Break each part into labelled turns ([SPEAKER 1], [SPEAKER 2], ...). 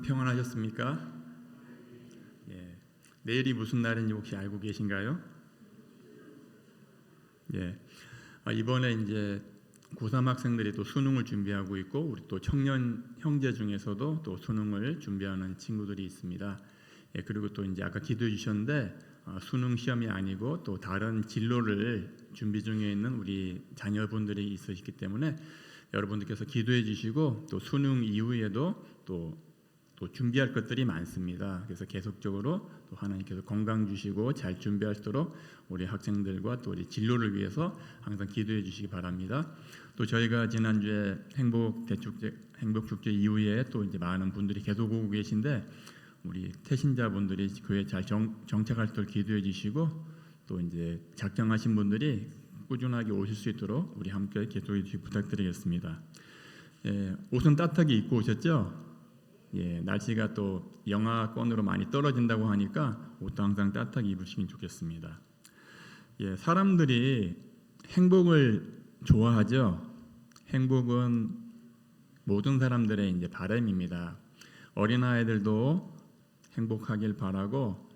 [SPEAKER 1] 평안하셨습니까? 예. 내일이 무슨 날인지 혹시 알고 계신가요? 예. 이번에 이제 고3 학생들이 또 수능을 준비하고 있고 우리 또 청년 형제 중에서도 또 수능을 준비하는 친구들이 있습니다. 예. 그리고 또 이제 아까 기도해 주셨는데 수능 시험이 아니고 또 다른 진로를 준비 중에 있는 우리 자녀분들이 있으시기 때문에 여러분들께서 기도해 주시고 또 수능 이후에도 또 준비할 것들이 많습니다. 그래서 계속적으로 또 하나님께서 건강 주시고 잘 준비할 수 있도록 우리 학생들과 또 우리 진로를 위해서 항상 기도해 주시기 바랍니다. 또 저희가 지난주에 행복축제 이후에 또 이제 많은 분들이 계속 오고 계신데 우리 태신자분들이 교회 잘 정착할 수 있도록 기도해 주시고 또 이제 작정하신 분들이 꾸준하게 오실 수 있도록 우리 함께 기도해 주시기 부탁드리겠습니다. 예, 옷은 따뜻하게 입고 오셨죠? 예, 날씨가 또 영하권으로 많이 떨어진다고 하니까 옷도 항상 따뜻하게 입으시면 좋겠습니다. 예, 사람들이 행복을 좋아하죠. 행복은 모든 사람들의 이제 바람입니다. 어린아이들도 행복하길 바라고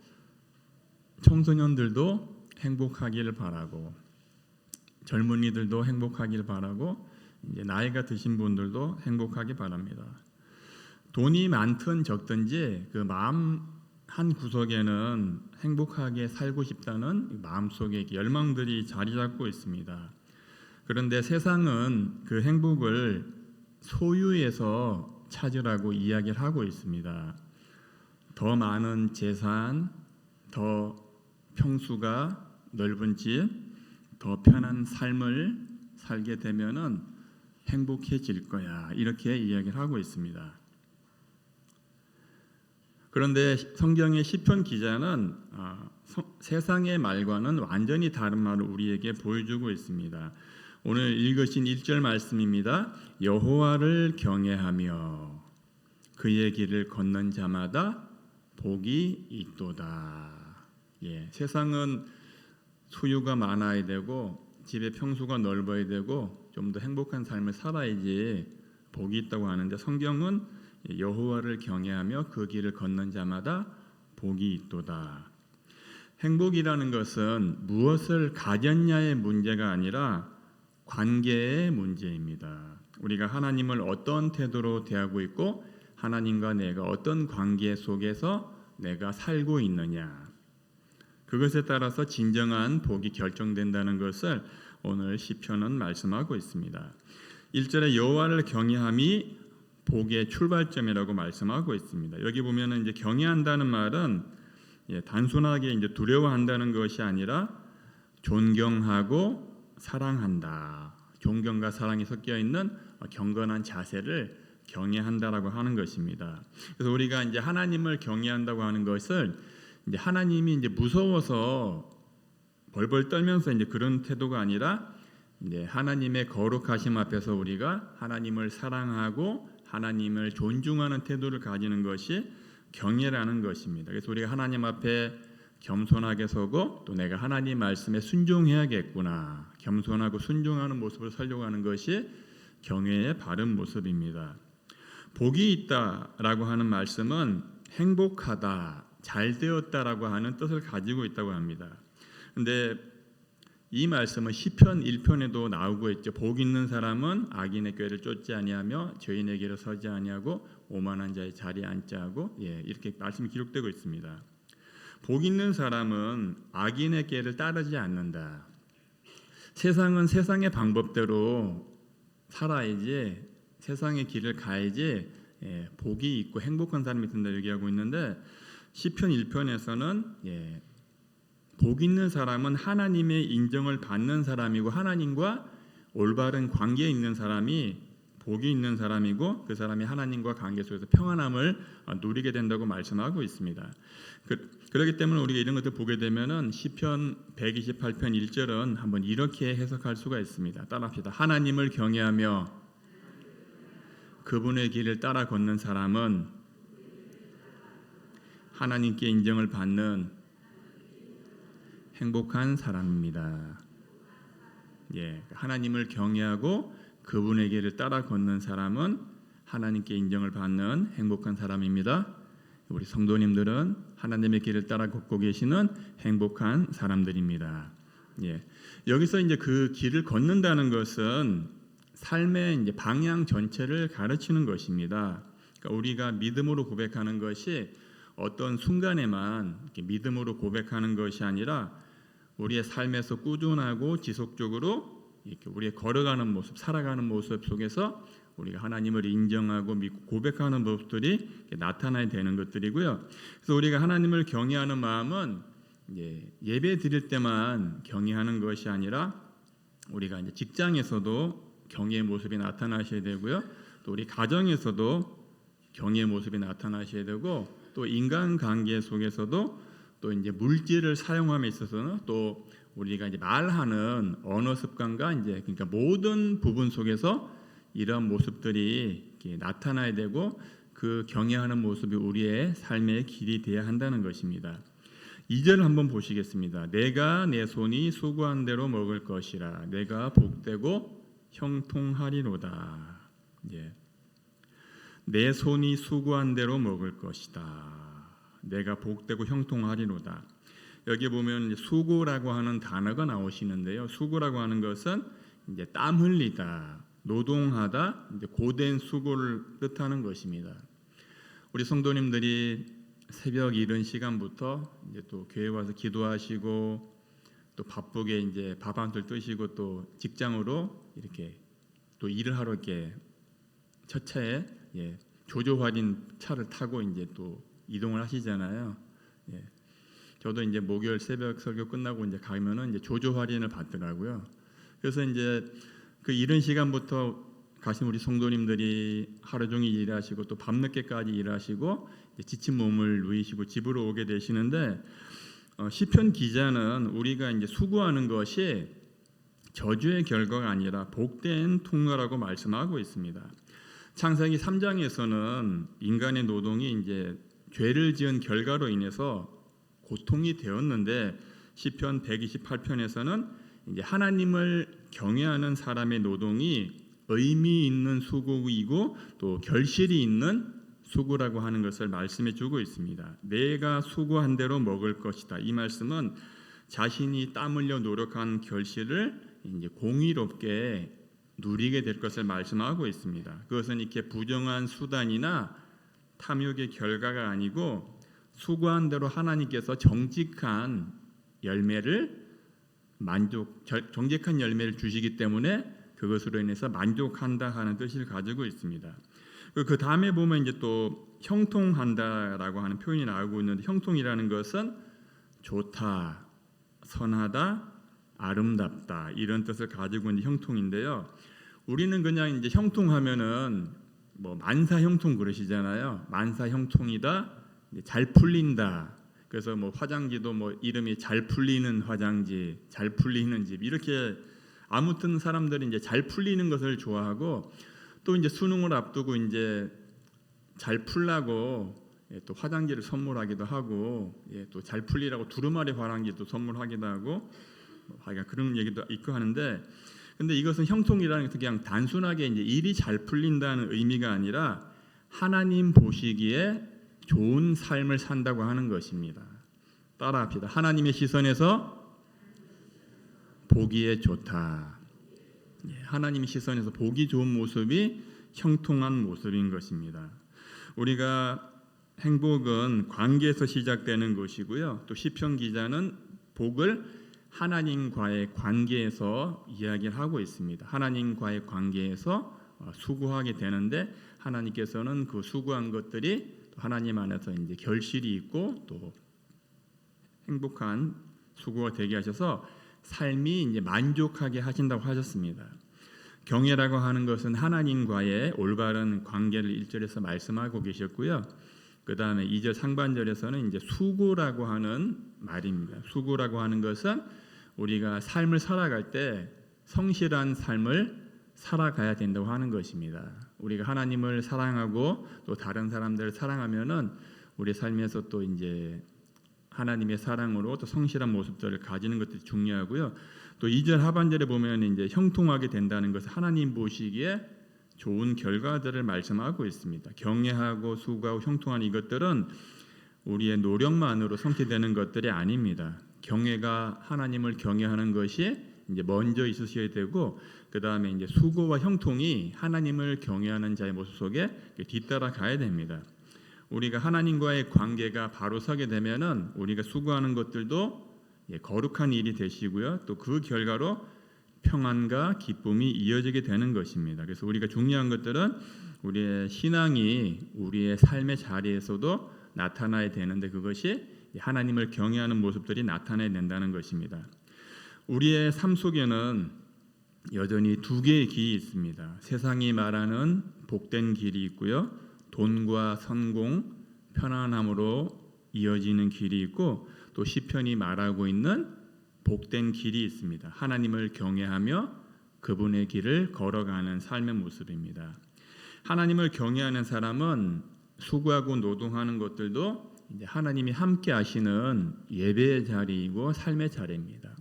[SPEAKER 1] 청소년들도 행복하길 바라고 젊은이들도 행복하길 바라고 이제 나이가 드신 분들도 행복하길 바랍니다. 돈이 많든 적든지 그 마음 한 구석에는 행복하게 살고 싶다는 마음속에 열망들이 자리 잡고 있습니다. 그런데 세상은 그 행복을 소유에서 찾으라고 이야기를 하고 있습니다. 더 많은 재산, 더 평수가 넓은 집, 더 편한 삶을 살게 되면은 행복해질 거야. 이렇게 이야기를 하고 있습니다. 그런데 성경의 시편 기자는 세상의 말과는 완전히 다른 말을 우리에게 보여주고 있습니다. 오늘 읽으신 1절 말씀입니다. 여호와를 경외하며 그의 길을 걷는 자마다 복이 있도다. 예, 세상은 소유가 많아야 되고 집의 평수가 넓어야 되고 좀 더 행복한 삶을 살아야지 복이 있다고 하는데 성경은 여호와를 경외하며 그 길을 걷는 자마다 복이 있도다. 행복이라는 것은 무엇을 가졌냐의 문제가 아니라 관계의 문제입니다. 우리가 하나님을 어떤 태도로 대하고 있고 하나님과 내가 어떤 관계 속에서 내가 살고 있느냐, 그것에 따라서 진정한 복이 결정된다는 것을 오늘 시편은 말씀하고 있습니다. 1절에 여호와를 경외함이 복의 출발점이라고 말씀하고 있습니다. 여기 보면은 이제 경외한다는 말은 단순하게 이제 두려워한다는 것이 아니라 존경하고 사랑한다. 존경과 사랑이 섞여 있는 경건한 자세를 경외한다라고 하는 것입니다. 그래서 우리가 이제 하나님을 경외한다고 하는 것을 이제 하나님이 이제 무서워서 벌벌 떨면서 이제 그런 태도가 아니라 이제 하나님의 거룩하심 앞에서 우리가 하나님을 사랑하고 하나님을 존중하는 태도를 가지는 것이 경외라는 것입니다. 그래서 우리가 하나님 앞에 겸손하게 서고 또 내가 하나님 말씀에 순종해야겠구나, 겸손하고 순종하는 모습을 살려가는 것이 경외의 바른 모습입니다. 복이 있다라고 하는 말씀은 행복하다, 잘 되었다라고 하는 뜻을 가지고 있다고 합니다. 그런데 이 말씀은 시편 1편에도 나오고 있죠. 복 있는 사람은 악인의 꾀를 쫓지 아니하며 죄인의 길을 서지 아니하고 오만한 자의 자리에 앉지 하고, 이렇게 말씀이 기록되고 있습니다. 복 있는 사람은 악인의 꾀를 따르지 않는다. 세상은 세상의 방법대로 살아야지, 세상의 길을 가야지 복이 있고 행복한 사람이 된다 얘기하고 있는데 시편 1편에서는 복 있는 사람은 하나님의 인정을 받는 사람이고 하나님과 올바른 관계에 있는 사람이 복이 있는 사람이고 그 사람이 하나님과 관계 속에서 평안함을 누리게 된다고 말씀하고 있습니다. 그렇기 때문에 우리가 이런 것들 보게 되면은 시편 128편 1절은 한번 이렇게 해석할 수가 있습니다. 따라합시다. 하나님을 경외하며 그분의 길을 따라 걷는 사람은 하나님께 인정을 받는 행복한 사람입니다. 하나님을 경외하고 그분의 길을 따라 걷는 사람은 하나님께 인정을 받는 행복한 사람입니다. 우리 성도님들은 하나님의 길을 따라 걷고 계시는 행복한 사람들입니다. 예. 여기서 이제 그 길을 걷는다는 것은 삶의 이제 방향 전체를 가르치는 것입니다. 그러니까 우리가 믿음으로 고백하는 것이 어떤 순간에만 이렇게 믿음으로 고백하는 것이 아니라 우리의 삶에서 꾸준하고 지속적으로 이렇게 우리의 걸어가는 모습, 살아가는 모습 속에서 우리가 하나님을 인정하고 믿고 고백하는 모습들이 나타나야 되는 것들이고요. 그래서 우리가 하나님을 경외하는 마음은 예배 드릴 때만 경외하는 것이 아니라 우리가 이제 직장에서도 경외의 모습이 나타나셔야 되고요. 또 우리 가정에서도 경외의 모습이 나타나셔야 되고 또 인간관계 속에서도 또 이제 물질을 사용함에 있어서는 또 우리가 이제 말하는 언어 습관과 이제 그러니까 모든 부분 속에서 이러한 모습들이 이렇게 나타나야 되고 그 경외하는 모습이 우리의 삶의 길이 되어야 한다는 것입니다. 2절 한번 보시겠습니다. 내가 내 손이 수고한 대로 먹을 것이라 내가 복되고 형통하리로다. 예. 내 손이 수고한 대로 먹을 것이다. 내가 복되고 형통하리로다. 여기 보면 수고라고 하는 단어가 나오시는데요. 수고라고 하는 것은 이제 땀 흘리다, 노동하다, 이제 고된 수고를 뜻하는 것입니다. 우리 성도님들이 새벽 이른 시간부터 이제 또 교회 와서 기도하시고 또 바쁘게 이제 밥 한 술 드시고 또 직장으로 이렇게 또 일을 하러 이렇게 첫 차에 조조 할인 차를 타고 이제 또 이동을 하시잖아요. 저도 이제 목요일 새벽 설교 끝나고 이제 가면은 이제 조조 할인을 받더라고요. 그래서 이제 그 이른 시간부터 가신 우리 성도님들이 하루 종일 일하시고 또 밤늦게까지 일하시고 지친 몸을 누이시고 집으로 오게 되시는데 시편 기자는 우리가 이제 수고하는 것이 저주의 결과가 아니라 복된 통로라고 말씀하고 있습니다. 창세기 3장에서는 인간의 노동이 이제 죄를 지은 결과로 인해서 고통이 되었는데 시편 128편에서는 이제 하나님을 경외하는 사람의 노동이 의미 있는 수고이고 또 결실이 있는 수고라고 하는 것을 말씀해 주고 있습니다. 내가 수고한 대로 먹을 것이다. 이 말씀은 자신이 땀 흘려 노력한 결실을 이제 공의롭게 누리게 될 것을 말씀하고 있습니다. 그것은 이렇게 부정한 수단이나 탐욕의 결과가 아니고 수고한 대로 하나님께서 정직한 열매를 정직한 열매를 주시기 때문에 그것으로 인해서 만족한다 하는 뜻을 가지고 있습니다. 그 다음에 보면 이제 또 형통한다라고 하는 표현이 나오고 있는데 형통이라는 것은 좋다, 선하다, 아름답다 이런 뜻을 가지고 있는 형통인데요. 우리는 그냥 이제 형통하면은 뭐 만사 형통 그러시잖아요. 만사 형통이다, 잘 풀린다. 그래서 뭐 화장지도 뭐 이름이 잘 풀리는 화장지, 잘 풀리는 집 이렇게 아무튼 사람들이 이제 잘 풀리는 것을 좋아하고 또 이제 수능을 앞두고 이제 잘 풀라고 또 화장지를 선물하기도 하고 또 잘 풀리라고 두루마리 화장지도 선물하기도 하고 그런 얘기도 있고 하는데 근데 이것은 형통이라는 것은 그냥 단순하게 이제 일이 잘 풀린다는 의미가 아니라 하나님 보시기에 좋은 삶을 산다고 하는 것입니다. 따라합시다. 하나님의 시선에서 보기에 좋다. 하나님의 시선에서 보기 좋은 모습이 형통한 모습인 것입니다. 우리가 행복은 관계에서 시작되는 것이고요. 또 시편 기자는 복을 하나님과의 관계에서 이야기를 하고 있습니다. 하나님과의 관계에서 수고하게 되는데 하나님께서는 그 수고한 것들이 하나님 안에서 이제 결실이 있고 또 행복한 수고가 되게 하셔서 삶이 이제 만족하게 하신다고 하셨습니다. 경외라고 하는 것은 하나님과의 올바른 관계를 1절에서 말씀하고 계셨고요. 그 다음에 2절 상반절에서는 이제 수고라고 하는 말입니다. 수고라고 하는 것은 우리가 삶을 살아갈 때 성실한 삶을 살아가야 된다고 하는 것입니다. 우리가 하나님을 사랑하고 또 다른 사람들을 사랑하면은 우리 삶에서 또 이제 하나님의 사랑으로 또 성실한 모습들을 가지는 것들이 중요하고요. 또 2절 하반절에 보면 이제 형통하게 된다는 것은 하나님 보시기에 좋은 결과들을 말씀하고 있습니다. 경외하고 수고하고 형통한 이것들은 우리의 노력만으로 성취되는 것들이 아닙니다. 경외가 하나님을 경외하는 것이 이제 먼저 있으셔야 되고, 그 다음에 이제 수고와 형통이 하나님을 경외하는 자의 모습 속에 뒤따라 가야 됩니다. 우리가 하나님과의 관계가 바로 서게 되면은 우리가 수고하는 것들도 거룩한 일이 되시고요. 또 그 결과로 평안과 기쁨이 이어지게 되는 것입니다. 그래서 우리가 중요한 것들은 우리의 신앙이 우리의 삶의 자리에서도 나타나야 되는데, 그것이 하나님을 경외하는 모습들이 나타나야 된다는 것입니다. 우리의 삶 속에는 여전히 두 개의 길이 있습니다. 세상이 말하는 복된 길이 있고요. 돈과 성공, 편안함으로 이어지는 길이 있고, 또 시편이 말하고 있는 복된 길이 있습니다. 하나님을 경외하며 그분의 길을 걸어가는 삶의 모습입니다. 하나님을 경외하는 사람은 수고하고 노동하는 것들도 이제 하나님이 함께 하시는 예배의 자리이고 삶의 자리입니다.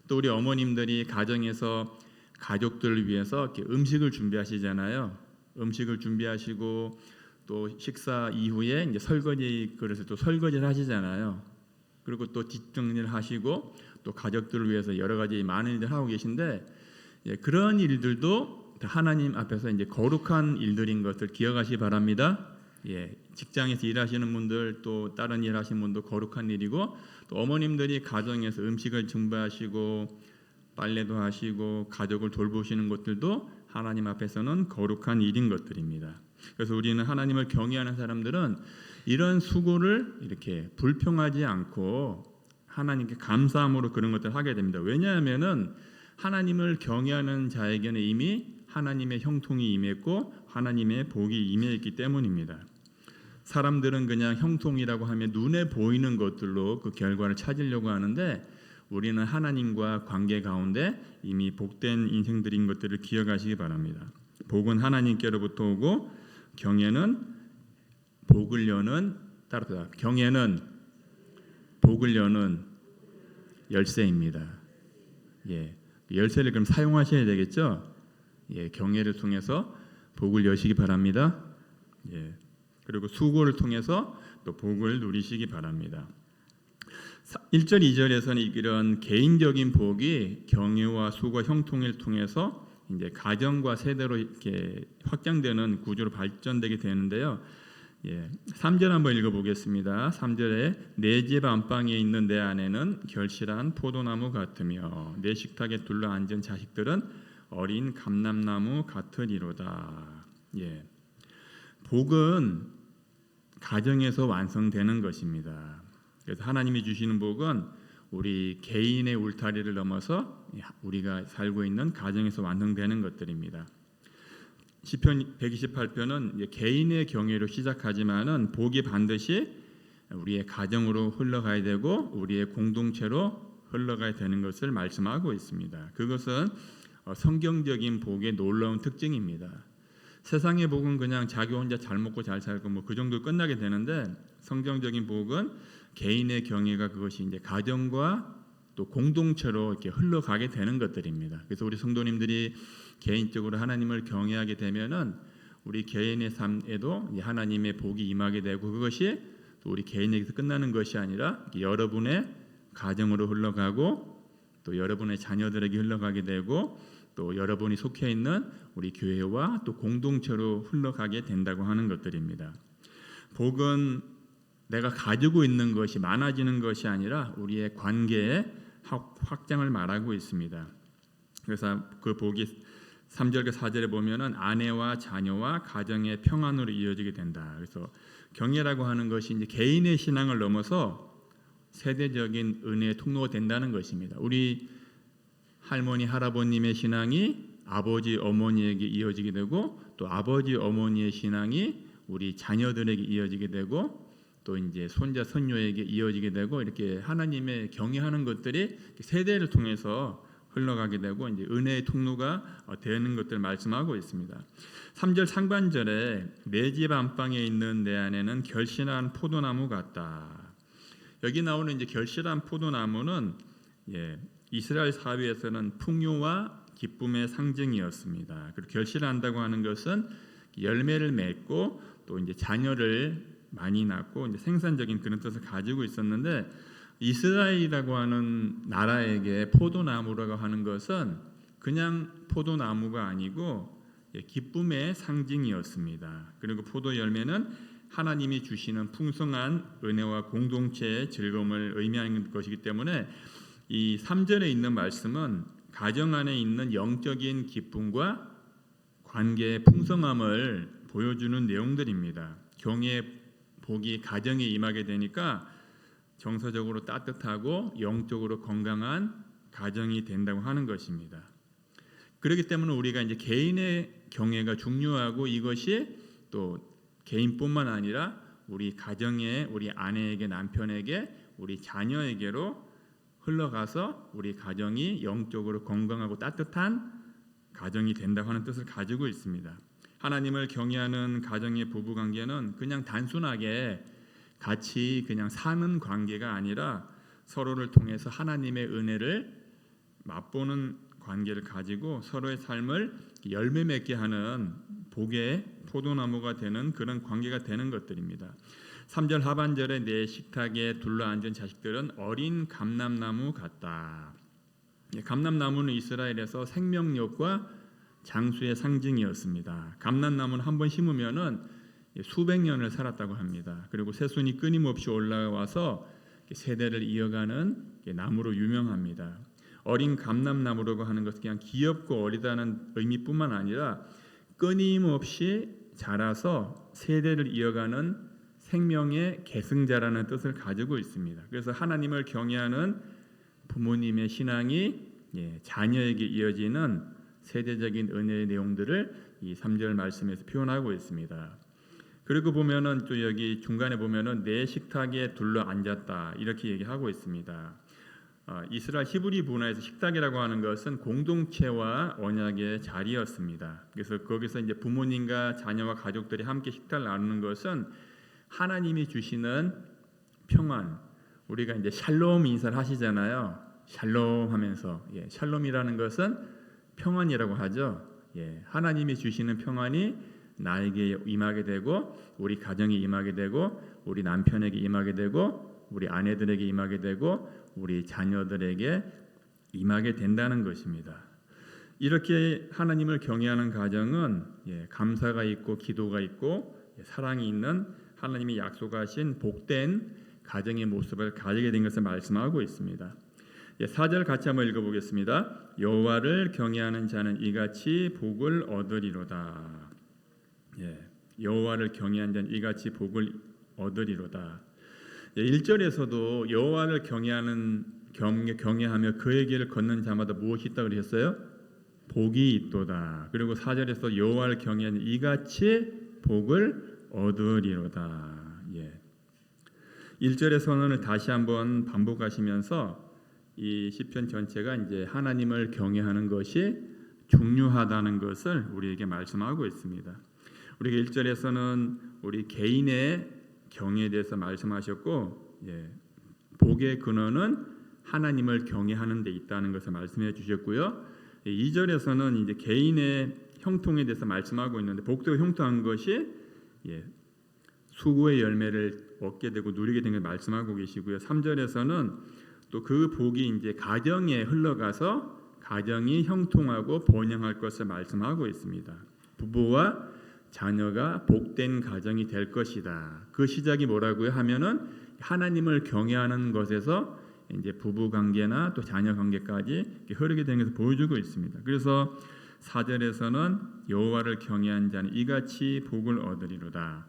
[SPEAKER 1] 또 우리 어머님들이 가정에서 가족들을 위해서 이렇게 음식을 준비하시잖아요. 음식을 준비하시고 또 식사 이후에 이제 설거지 그래서 또 설거지를 하시잖아요. 그리고 또 뒷정리를 하시고 또 가족들을 위해서 여러 가지 많은 일들 하고 계신데, 그런 일들도 하나님 앞에서 이제 거룩한 일들인 것을 기억하시기 바랍니다. 직장에서 일하시는 분들, 또 다른 일하시는 분도 거룩한 일이고, 또 어머님들이 가정에서 음식을 준비하시고 빨래도 하시고 가족을 돌보시는 것들도 하나님 앞에서는 거룩한 일인 것들입니다. 그래서 우리는 하나님을 경외하는 사람들은 이런 수고를 이렇게 불평하지 않고 하나님께 감사함으로 그런 것들을 하게 됩니다. 왜냐하면은 하나님을 경외하는 자에게는 이미 하나님의 형통이 임했고 하나님의 복이 임해있기 때문입니다. 사람들은 그냥 형통이라고 하면 눈에 보이는 것들로 그 결과를 찾으려고 하는데, 우리는 하나님과 관계 가운데 이미 복된 인생들인 것들을 기억하시기 바랍니다. 복은 하나님께로부터 오고 경외는 복을 여는 따라서 경외는 복을 여는 열쇠입니다. 열쇠를 그럼 사용하셔야 되겠죠. 경외를 통해서 복을 여시기 바랍니다. 그리고 수고를 통해서 또 복을 누리시기 바랍니다. 1절 2절에서는 이런 개인적인 복이 경외와 수고와 형통을 통해서 이제 가정과 세대로 이렇게 확장되는 구조로 발전되게 되는데요. 3절 한번 읽어보겠습니다. 3절에 내 집 안방에 있는 내 아내는 결실한 포도나무 같으며 내 식탁에 둘러앉은 자식들은 어린 감람나무 같으리로다. 복은 가정에서 완성되는 것입니다. 그래서 하나님이 주시는 복은 우리 개인의 울타리를 넘어서 우리가 살고 있는 가정에서 완성되는 것들입니다. 시편 128편은 개인의 경외로 시작하지만은 복이 반드시 우리의 가정으로 흘러가야 되고 우리의 공동체로 흘러가야 되는 것을 말씀하고 있습니다. 그것은 성경적인 복의 놀라운 특징입니다. 세상의 복은 그냥 자기 혼자 잘 먹고 잘 살고 뭐 그 정도 끝나게 되는데, 성경적인 복은 개인의 경외가 그것이 이제 가정과 또 공동체로 이렇게 흘러가게 되는 것들입니다. 그래서 우리 성도님들이 개인적으로 하나님을 경외하게 되면은 우리 개인의 삶에도 하나님의 복이 임하게 되고, 그것이 또 우리 개인에게서 끝나는 것이 아니라 여러분의 가정으로 흘러가고 또 여러분의 자녀들에게 흘러가게 되고 또 여러분이 속해 있는 우리 교회와 또 공동체로 흘러가게 된다고 하는 것들입니다. 복은 내가 가지고 있는 것이 많아지는 것이 아니라 우리의 관계의 확장을 말하고 있습니다. 그래서 그 복이 3절과 4절에 보면은 아내와 자녀와 가정의 평안으로 이어지게 된다. 그래서 경외라고 하는 것이 이제 개인의 신앙을 넘어서 세대적인 은혜의 통로가 된다는 것입니다. 우리 할머니 할아버님의 신앙이 아버지 어머니에게 이어지게 되고 또 아버지 어머니의 신앙이 우리 자녀들에게 이어지게 되고 또 이제 손자 손녀에게 이어지게 되고, 이렇게 하나님의 경외하는 것들이 세대를 통해서 흘러가게 되고 이제 은혜의 통로가 되는 것들을 말씀하고 있습니다. 3절 상반절에 내 집 안방에 있는 내 아내는 결실한 포도나무 같다. 여기 나오는 이제 결실한 포도나무는 이스라엘 사회에서는 풍요와 기쁨의 상징이었습니다. 그리고 결실을 한다고 하는 것은 열매를 맺고 또 이제 자녀를 많이 낳고 이제 생산적인 그런 뜻을 가지고 있었는데, 이스라엘이라고 하는 나라에게 포도나무라고 하는 것은 그냥 포도나무가 아니고 기쁨의 상징이었습니다. 그리고 포도 열매는 하나님이 주시는 풍성한 은혜와 공동체의 즐거움을 의미하는 것이기 때문에 이 3절에 있는 말씀은 가정 안에 있는 영적인 기쁨과 관계의 풍성함을 보여주는 내용들입니다. 경의 복이 가정에 임하게 되니까 정서적으로 따뜻하고 영적으로 건강한 가정이 된다고 하는 것입니다. 그렇기 때문에 우리가 이제 개인의 경애가 중요하고, 이것이 또 개인뿐만 아니라 우리 가정에, 우리 아내에게, 남편에게, 우리 자녀에게로 흘러가서 우리 가정이 영적으로 건강하고 따뜻한 가정이 된다고 하는 뜻을 가지고 있습니다. 하나님을 경외하는 가정의 부부관계는 그냥 단순하게 같이 그냥 사는 관계가 아니라 서로를 통해서 하나님의 은혜를 맛보는 관계를 가지고 서로의 삶을 열매 맺게 하는 복의 포도나무가 되는 그런 관계가 되는 것들입니다. 3절 하반절에 내 식탁에 둘러앉은 자식들은 어린 감람나무 같다. 감람나무는 이스라엘에서 생명력과 장수의 상징이었습니다. 감람나무는 한번 심으면은 수백 년을 살았다고 합니다. 그리고 새순이 끊임없이 올라와서 세대를 이어가는 나무로 유명합니다. 어린 감람나무라고 하는 것은 그냥 귀엽고 어리다는 의미뿐만 아니라 끊임없이 자라서 세대를 이어가는 생명의 계승자라는 뜻을 가지고 있습니다. 그래서 하나님을 경외하는 부모님의 신앙이 자녀에게 이어지는 세대적인 은혜의 내용들을 이 3절 말씀에서 표현하고 있습니다. 그리고 보면은 또 여기 중간에 보면은 내 식탁에 둘러 앉았다 이렇게 얘기하고 있습니다. 이스라엘 히브리 문화에서 식탁이라고 하는 것은 공동체와 언약의 자리였습니다. 그래서 거기서 이제 부모님과 자녀와 가족들이 함께 식탁을 나누는 것은 하나님이 주시는 평안, 우리가 이제 샬롬 인사를 하시잖아요. 샬롬 하면서 샬롬이라는 것은 평안이라고 하죠. 하나님이 주시는 평안이 나에게 임하게 되고 우리 가정에 임하게 되고 우리 남편에게 임하게 되고 우리 아내들에게 임하게 되고 우리 자녀들에게 임하게 된다는 것입니다. 이렇게 하나님을 경외하는 가정은 감사가 있고 기도가 있고 사랑이 있는 하나님이 약속하신 복된 가정의 모습을 가지게 된 것을 말씀하고 있습니다. 4절 같이 한번 읽어보겠습니다. 여호와를 경외하는 자는 이같이 복을 얻으리로다. 여호와를 경외하는 자는 이같이 복을 얻으리로다. 1절에서도 여호와를 경외하며 그의 길을 걷는 자마다 무엇이 있다 그러셨어요? 복이 있도다. 그리고 4절에서 여호와를 경외하는 이같이 복을 얻으리로다. 1절의 선언을 다시 한번 반복하시면서 이 시편 전체가 이제 하나님을 경외하는 것이 중요하다는 것을 우리에게 말씀하고 있습니다. 우리가 1절에서는 우리 개인의 경외에 대해서 말씀하셨고, 복의 근원은 하나님을 경외하는 데 있다는 것을 말씀해 주셨고요. 2절에서는 이제 개인의 형통에 대해서 말씀하고 있는데, 복되고 형통한 것이 수고의 열매를 얻게 되고 누리게 된 걸 말씀하고 계시고요. 3절에서는 또 그 복이 이제 가정에 흘러가서 가정이 형통하고 번영할 것을 말씀하고 있습니다. 부부와 자녀가 복된 가정이 될 것이다. 그 시작이 뭐라고요? 하면은 하나님을 경외하는 것에서 이제 부부 관계나 또 자녀 관계까지 흐르게 되는 것을 보여주고 있습니다. 그래서 4절에서는 여호와를 경외한 자는 이같이 복을 얻으리로다.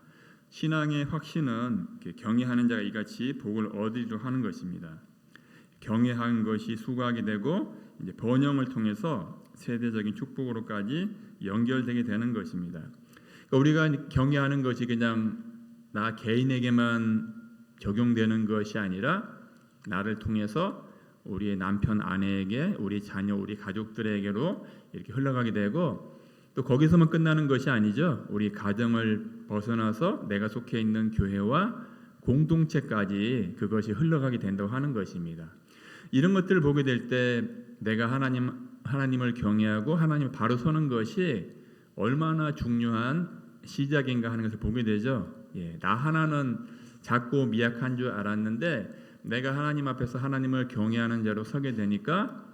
[SPEAKER 1] 신앙의 확신은 경외하는 자가 이같이 복을 얻으리로 하는 것입니다. 경외한 것이 수고하게 되고 이제 번영을 통해서 세대적인 축복으로까지 연결되게 되는 것입니다. 그러니까 우리가 경외하는 것이 그냥 나 개인에게만 적용되는 것이 아니라 나를 통해서 우리의 남편, 아내에게, 우리 자녀, 우리 가족들에게로 이렇게 흘러가게 되고, 또 거기서만 끝나는 것이 아니죠. 우리 가정을 벗어나서 내가 속해 있는 교회와 공동체까지 그것이 흘러가게 된다고 하는 것입니다. 이런 것들을 보게 될 때 내가 하나님을 경외하고 하나님을 바로 서는 것이 얼마나 중요한 시작인가 하는 것을 보게 되죠. 나 하나는 작고 미약한 줄 알았는데 내가 하나님 앞에서 하나님을 경외하는 자로 서게 되니까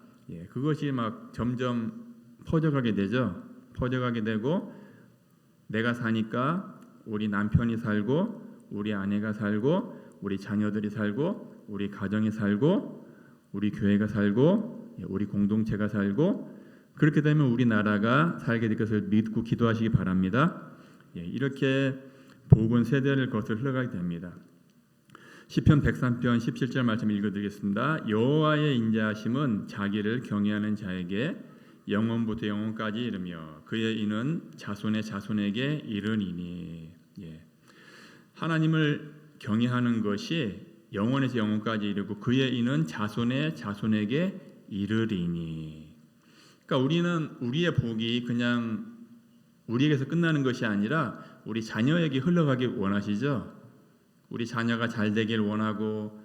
[SPEAKER 1] 그것이 막 점점 퍼져가게 되죠. 퍼져가게 되고 내가 사니까 우리 남편이 살고 우리 아내가 살고 우리 자녀들이 살고 우리 가정이 살고 우리 교회가 살고 우리 공동체가 살고 그렇게 되면 우리나라가 살게 될 것을 믿고 기도하시기 바랍니다. 이렇게 복은 세대를 거슬러 흘러가게 됩니다. 시편 103편 17절 말씀 읽어드리겠습니다. 여호와의 인자하심은 자기를 경외하는 자에게 영원부터 영원까지 이르며 그의 인은 자손의 자손에게 이르니니. 하나님을 경외하는 것이 영원에서 영원까지 이르고 그의 인은 자손의 자손에게 이르리니. 그러니까 우리는 우리의 복이 그냥 우리에게서 끝나는 것이 아니라 우리 자녀에게 흘러가길 원하시죠. 우리 자녀가 잘 되길 원하고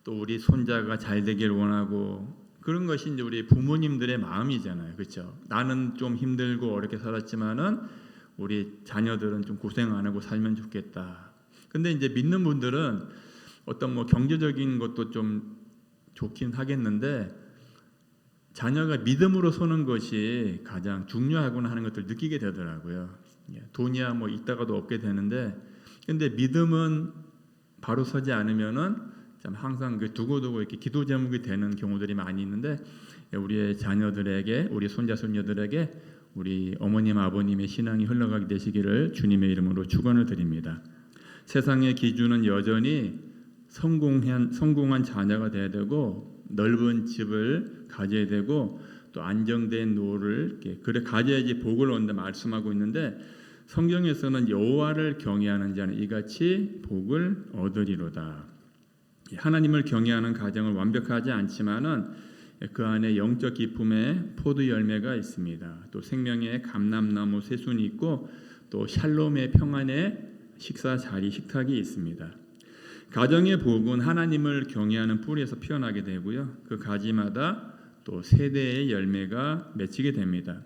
[SPEAKER 1] 또 우리 손자가 잘 되길 원하고 그런 것이 이제 우리 부모님들의 마음이잖아요. 그렇죠? 나는 좀 힘들고 어렵게 살았지만은 우리 자녀들은 좀 고생 안 하고 살면 좋겠다. 근데 이제 믿는 분들은 어떤 뭐 경제적인 것도 좀 좋긴 하겠는데 자녀가 믿음으로 서는 것이 가장 중요하구나 하는 것들 느끼게 되더라고요. 돈이야 뭐 있다가도 없게 되는데 근데 믿음은 바로 서지 않으면은 참 항상 그 두고두고 이렇게 기도 제목이 되는 경우들이 많이 있는데 우리의 자녀들에게 우리 손자 손녀들에게 우리 어머님 아버님의 신앙이 흘러가게 되시기를 주님의 이름으로 축원을 드립니다. 세상의 기준은 여전히 성공한 자녀가 돼야 되고 넓은 집을 가져야 되고 또 안정된 노를 그래 가져야지 복을 얻는다 말씀하고 있는데 성경에서는 여호와를 경외하는 자는 이같이 복을 얻으리로다. 하나님을 경외하는 가정은 완벽하지 않지만은 그 안에 영적 기쁨의 포도 열매가 있습니다. 또 생명의 감람나무 새순이 있고 또 샬롬의 평안의 식사 자리 식탁이 있습니다. 가정의 복은 하나님을 경외하는 뿌리에서 피어나게 되고요. 그 가지마다 또 세대의 열매가 맺히게 됩니다.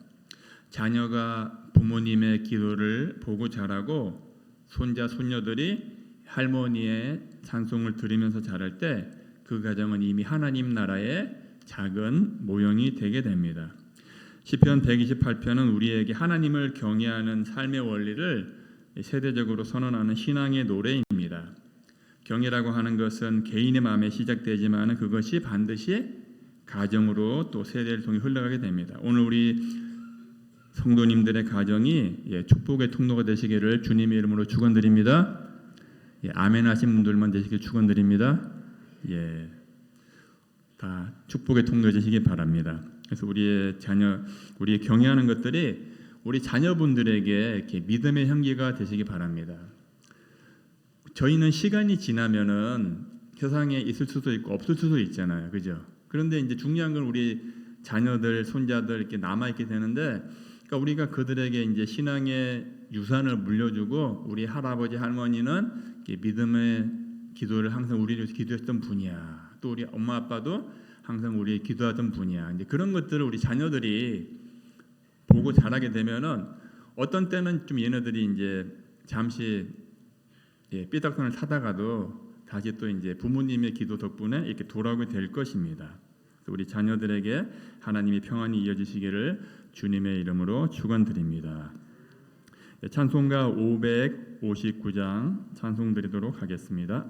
[SPEAKER 1] 자녀가 부모님의 기도를 보고 자라고 손자 손녀들이 할머니의 찬송을 들으면서 자랄 때 그 가정은 이미 하나님 나라의 작은 모형이 되게 됩니다. 시편 128편은 우리에게 하나님을 경외하는 삶의 원리를 세대적으로 선언하는 신앙의 노래입니다. 경외라고 하는 것은 개인의 마음에 시작되지만 그것이 반드시 가정으로 또 세대를 통해 흘러가게 됩니다. 오늘 우리 성도님들의 가정이 축복의 통로가 되시기를 주님의 이름으로 축원드립니다. 아멘 하신 분들만 되시길 축원드립니다. 다 축복의 통로 되시기 바랍니다. 그래서 우리의 자녀, 우리의 경외하는 것들이 우리 자녀분들에게 이렇게 믿음의 향기가 되시기 바랍니다. 저희는 시간이 지나면은 세상에 있을 수도 있고 없을 수도 있잖아요, 그죠? 그런데 이제 중요한 건 우리 자녀들, 손자들 이렇게 남아 있게 되는데, 그러니까 우리가 그들에게 이제 신앙의 유산을 물려주고 우리 할아버지 할머니는 믿음의 기도를 항상 우리를 위해서 기도했던 분이야. 또 우리 엄마 아빠도 항상 우리 기도하던 분이야. 이제 그런 것들을 우리 자녀들이 보고 자라게 되면은 어떤 때는 좀 얘네들이 이제 잠시 삐딱선을 타다가도 다시 또 이제 부모님의 기도 덕분에 이렇게 돌아오게 될 것입니다. 우리 자녀들에게 하나님의 평안이 이어지시기를 주님의 이름으로 축원드립니다. 찬송가 559장 찬송 드리도록 하겠습니다.